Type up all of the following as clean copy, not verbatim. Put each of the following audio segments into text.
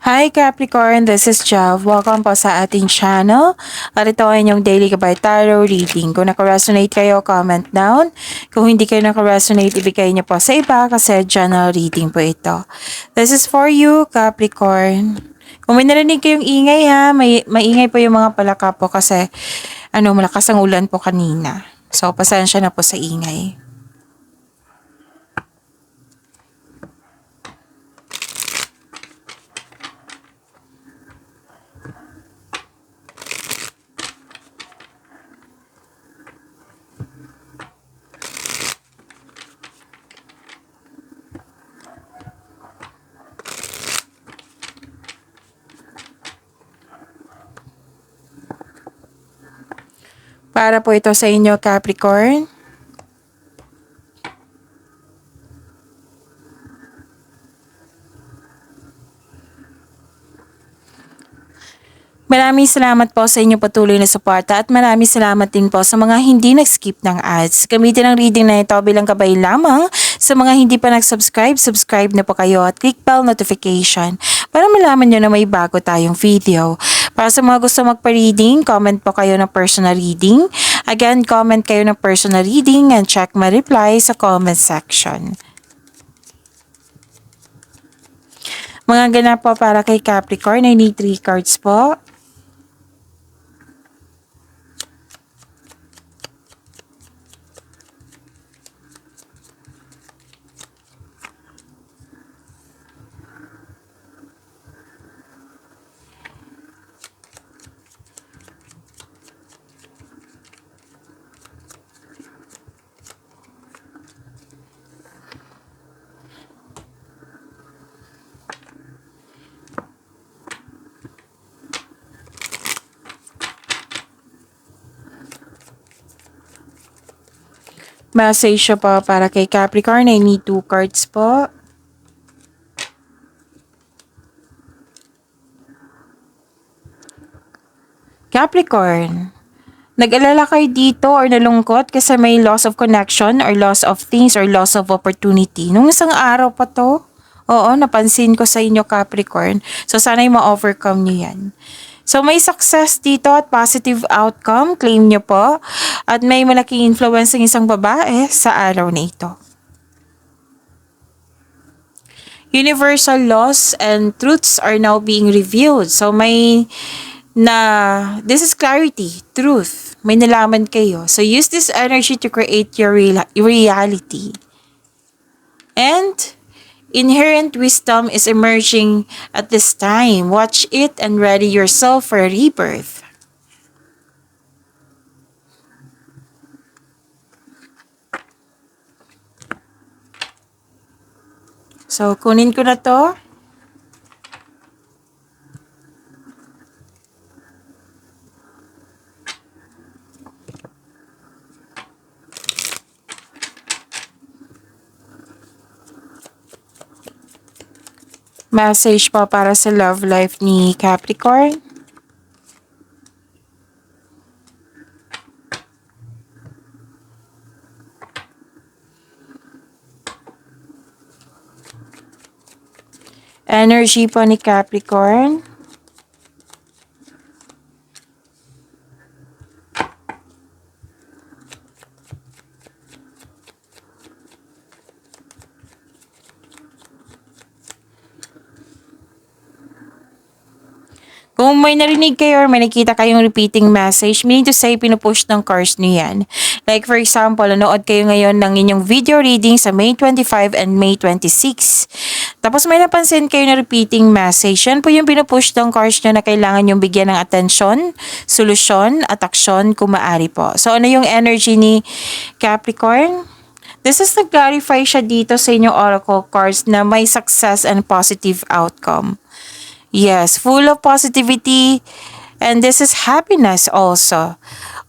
Hi Capricorn, this is Jav. Welcome po sa ating channel. At ito ay inyong daily Gabay Tarot reading. Kung naka-resonate kayo, comment down. Kung hindi kayo naka-resonate, ibigay niyo po sa iba kasi general reading po ito. This is for you, Capricorn. Kung may narinig kayong ingay ha, maingay po yung mga palaka po kasi malakas ang ulan po kanina. So, pasensya na po sa ingay. Para po ito sa inyo, Capricorn. Maraming salamat po sa inyong patuloy na suporta at maraming salamat din po sa mga hindi nag-skip ng ads. Gamitin ang reading na ito bilang gabay lamang sa mga hindi pa nag-subscribe, subscribe na po kayo at click bell notification para malaman nyo na may bago tayong video. Para sa mga gusto magpa-reading, comment po kayo ng personal reading. Again, comment kayo ng personal reading and check my reply sa comment section. Mga ganap po para kay Capricorn, I need 3 cards po. Message po para kay Capricorn. I need 2 cards po. Capricorn, nag-alala kayo dito or nalungkot kasi may loss of connection or loss of things or loss of opportunity. Nung isang araw pa to, oo, napansin ko sa inyo, Capricorn. So, sana'y ma-overcome nyo yan. So, may success dito at positive outcome, claim nyo po. At may malaking influence ng isang babae sa araw na ito. Universal laws and truths are now being revealed. So, this is clarity, truth. May nalaman kayo. So, use this energy to create your reality. And inherent wisdom is emerging at this time. Watch it and ready yourself for a rebirth. So, kunin ko na to. Message pa para sa love life ni Capricorn. Energy po ni Capricorn. Kung may narinig kayo or may nakita kayong repeating message, meaning to say, pinupush ng cards nyo yan. Like for example, nanood kayo ngayon ng inyong video reading sa May 25 and May 26. Tapos may napansin kayo na repeating message. Yan po yung pinupush ng cards nyo na kailangan yung bigyan ng atensyon, solusyon, at aksyon kung maaari po. So ano yung energy ni Capricorn? This is to clarify siya dito sa inyong oracle cards na may success and positive outcome. Yes, full of positivity and this is happiness also.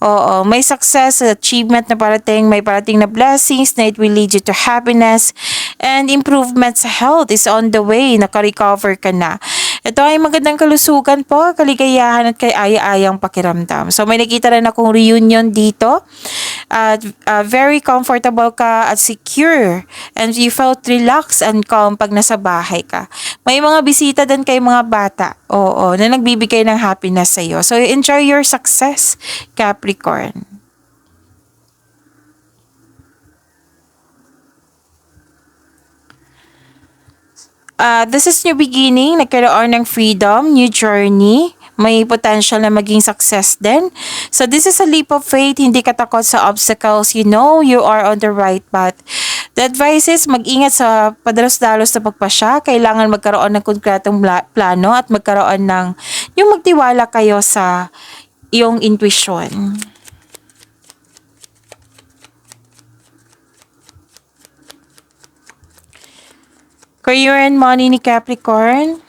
Oo, may success, achievement na parating, may parating na blessings na it will lead you to happiness and improvement sa health is on the way, naka-recover ka na. Ito ay magandang kalusugan po, kaligayahan at kay aya-ayang pakiramdam. So may nakita rin akong reunion dito. At very comfortable ka at secure. And you felt relaxed and calm pag nasa bahay ka. May mga bisita din kay mga bata. Oo, na nagbibigay ng happiness sa iyo. So enjoy your success, Capricorn. This is new beginning, nagkaroon ng freedom, new journey, may potential na maging success din. So this is a leap of faith, hindi ka takot sa obstacles, you know you are on the right path. The advice is mag-ingat sa padalos-dalos na pagpasya, kailangan magkaroon ng konkretong plano at magkaroon ng yung magtiwala kayo sa iyong intuition. Career and money ni Capricorn.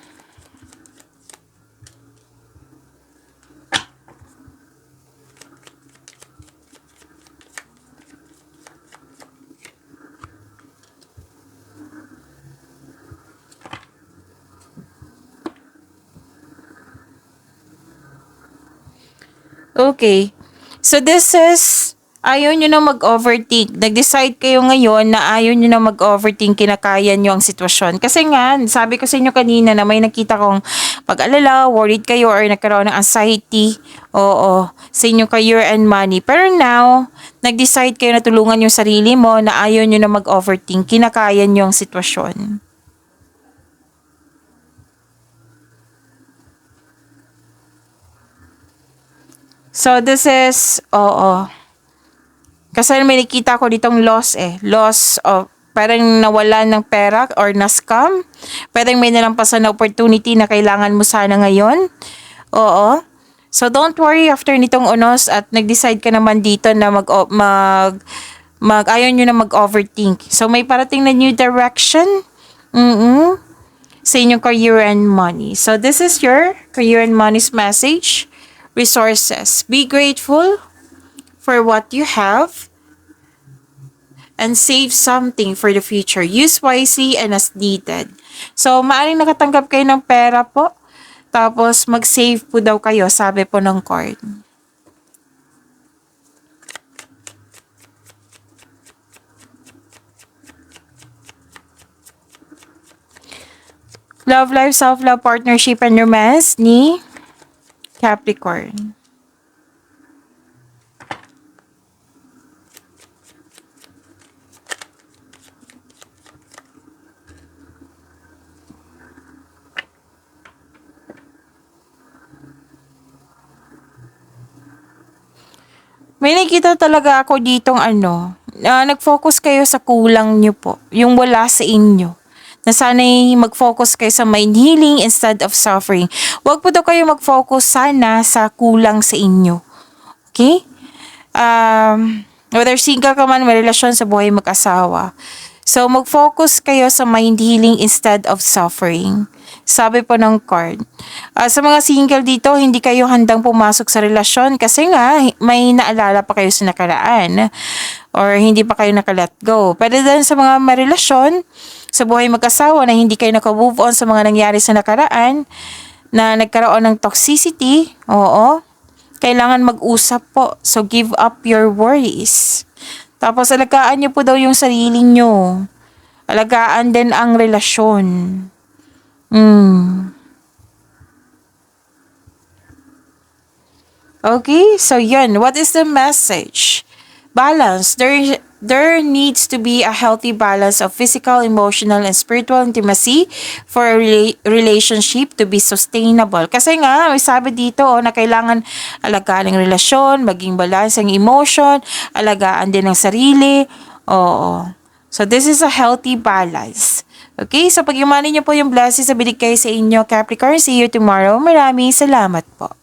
Okay. So this is, ayaw nyo na mag-overthink. Nag-decide kayo ngayon na ayaw nyo na mag-overthink, kinakaya nyo ang sitwasyon. Kasi nga, sabi ko sa inyo kanina na may nakita kong pag-alala, worried kayo, or nagkaroon ng anxiety. Oo, sa inyong career and money. Pero now, nag-decide kayo na tulungan yung sarili mo na ayaw nyo na mag-overthink, kinakaya nyo ang sitwasyon. So this is, oo. Kasi may nakita ko ditong loss Loss of, parang nawalan ng pera or na-scam. Parang may nalampasan na opportunity na kailangan mo sana ngayon. Oo. So don't worry after nitong unos at nag-decide ka naman dito na ayaw nyo na mag-overthink. So may parating na new direction. Sa inyong career and money. So this is your career and money's message. Resources. Be grateful for what you have and save something for the future. Use wisely and as needed. So, maaaring nakatanggap kayo ng pera po. Tapos, mag-save po daw kayo, sabi po ng card. Love life, self-love, partnership, and romance ni Capricorn. May nakita talaga ako ditong nag-focus kayo sa kulang nyo po, yung wala sa inyo. Na sana'y mag-focus kayo sa mind healing instead of suffering. Huwag po daw kayo mag-focus sana sa kulang sa inyo. Okay? Whether single ka man, may relasyon sa buhay mag-asawa. So, mag-focus kayo sa mind healing instead of suffering. Sabi po ng card. Sa mga single dito, hindi kayo handang pumasok sa relasyon kasi nga, may naalala pa kayo sa nakaraan. Or hindi pa kayo naka-let go. Pero din sa mga marelasyon, sa buhay mag-asawa na hindi kayo naka-move on sa mga nangyari sa nakaraan, na nagkaroon ng toxicity, oo, kailangan mag-usap po. So, give up your worries. Tapos, alagaan nyo po daw yung sarili nyo. Alagaan din ang relasyon. Okay, so yun. What is the message? Balance. There needs to be a healthy balance of physical, emotional, and spiritual intimacy for a relationship to be sustainable. Kasi nga, may sabi dito na kailangan alagaan ang relasyon, maging balance ang emotion, alagaan din ang sarili. Oo. So, this is a healthy balance. Okay, so pag-imanin niyo po yung blessings na binigay sa inyo, Capricorn. See you tomorrow. Maraming salamat po.